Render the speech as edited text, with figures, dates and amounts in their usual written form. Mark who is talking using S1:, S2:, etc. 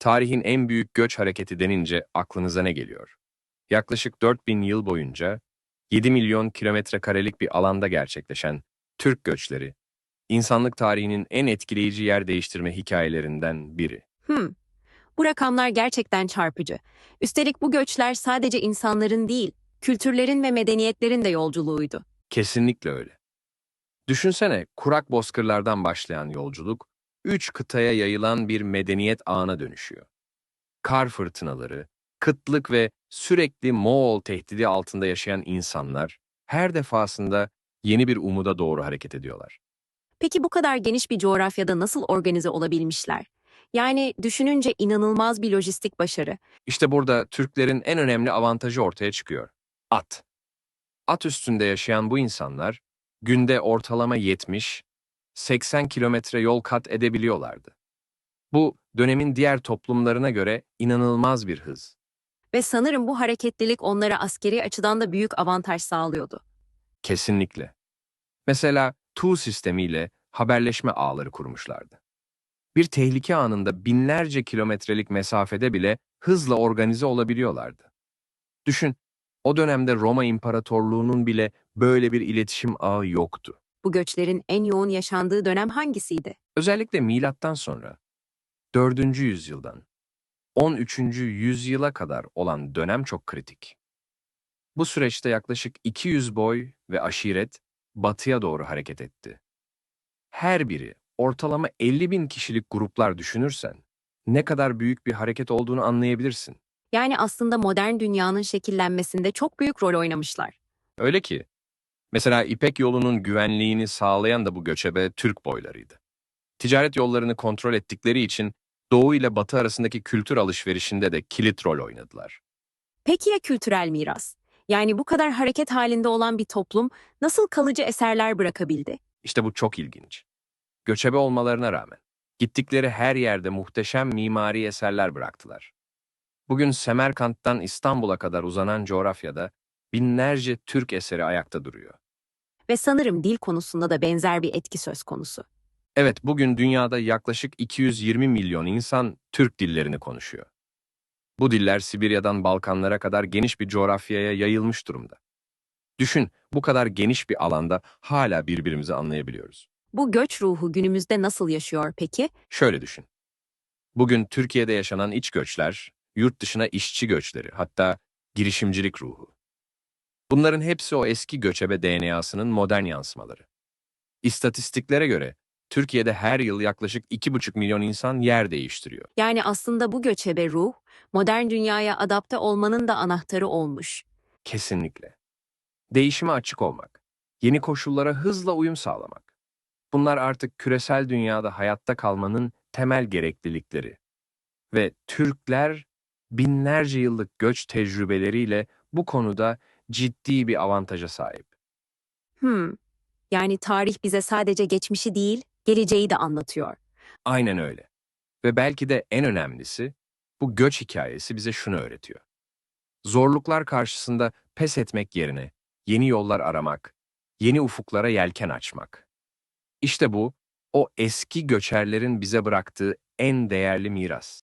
S1: Tarihin en büyük göç hareketi denince aklınıza ne geliyor? Yaklaşık 4000 yıl boyunca 7 milyon kilometre karelik bir alanda gerçekleşen Türk göçleri, insanlık tarihinin en etkileyici yer değiştirme hikayelerinden biri.
S2: Hmm, Bu rakamlar gerçekten çarpıcı. Üstelik bu göçler sadece insanların değil, kültürlerin ve medeniyetlerin de yolculuğuydu.
S1: Kesinlikle öyle. Düşünsene, kurak bozkırlardan başlayan yolculuk, 3 kıtaya yayılan bir medeniyet ağına dönüşüyor. Kar fırtınaları, kıtlık ve sürekli Moğol tehdidi altında yaşayan insanlar her defasında yeni bir umuda doğru hareket ediyorlar.
S2: Peki bu kadar geniş bir coğrafyada nasıl organize olabilmişler? Yani düşününce inanılmaz bir lojistik başarı.
S1: İşte burada Türklerin en önemli avantajı ortaya çıkıyor. At. At üstünde yaşayan bu insanlar günde ortalama 70-80 kilometre yol kat edebiliyorlardı. Bu dönemin diğer toplumlarına göre inanılmaz bir hız.
S2: Ve sanırım bu hareketlilik onlara askeri açıdan da büyük avantaj sağlıyordu.
S1: Kesinlikle. Mesela Tu sistemiyle haberleşme ağları kurmuşlardı. Bir tehlike anında binlerce kilometrelik mesafede bile hızla organize olabiliyorlardı. Düşün, o dönemde Roma İmparatorluğu'nun bile böyle bir iletişim ağı yoktu.
S2: Bu göçlerin en yoğun yaşandığı dönem hangisiydi?
S1: Özellikle milattan sonra 4. yüzyıldan 13. yüzyıla kadar olan dönem çok kritik. Bu süreçte yaklaşık 200 boy ve aşiret batıya doğru hareket etti. Her biri ortalama 50 bin kişilik gruplar düşünürsen ne kadar büyük bir hareket olduğunu anlayabilirsin.
S2: Yani aslında modern dünyanın şekillenmesinde çok büyük rol oynamışlar.
S1: Öyle ki mesela İpek yolunun güvenliğini sağlayan da bu göçebe Türk boylarıydı. Ticaret yollarını kontrol ettikleri için Doğu ile Batı arasındaki kültür alışverişinde de kilit rol oynadılar.
S2: Peki ya kültürel miras? Yani bu kadar hareket halinde olan bir toplum nasıl kalıcı eserler bırakabildi?
S1: İşte bu çok ilginç. Göçebe olmalarına rağmen gittikleri her yerde muhteşem mimari eserler bıraktılar. Bugün Semerkant'tan İstanbul'a kadar uzanan coğrafyada binlerce Türk eseri ayakta duruyor.
S2: Ve sanırım dil konusunda da benzer bir etki söz konusu.
S1: Evet, bugün dünyada yaklaşık 220 milyon insan Türk dillerini konuşuyor. Bu diller Sibirya'dan Balkanlara kadar geniş bir coğrafyaya yayılmış durumda. Düşün, bu kadar geniş bir alanda hala birbirimizi anlayabiliyoruz.
S2: Bu göç ruhu günümüzde nasıl yaşıyor peki?
S1: Şöyle düşün. Bugün Türkiye'de yaşanan iç göçler, yurt dışına işçi göçleri, hatta girişimcilik ruhu. Bunların hepsi o eski göçebe DNA'sının modern yansımaları. İstatistiklere göre Türkiye'de her yıl yaklaşık 2,5 milyon insan yer değiştiriyor.
S2: Yani aslında bu göçebe ruh, modern dünyaya adapte olmanın da anahtarı olmuş.
S1: Kesinlikle. Değişime açık olmak, yeni koşullara hızla uyum sağlamak. Bunlar artık küresel dünyada hayatta kalmanın temel gereklilikleri. Ve Türkler binlerce yıllık göç tecrübeleriyle bu konuda ciddi bir avantaja sahip.
S2: Hmm, Yani tarih bize sadece geçmişi değil, geleceği de anlatıyor.
S1: Aynen öyle. Ve belki de en önemlisi, bu göç hikayesi bize şunu öğretiyor. Zorluklar karşısında pes etmek yerine yeni yollar aramak, yeni ufuklara yelken açmak. İşte bu, o eski göçerlerin bize bıraktığı en değerli miras.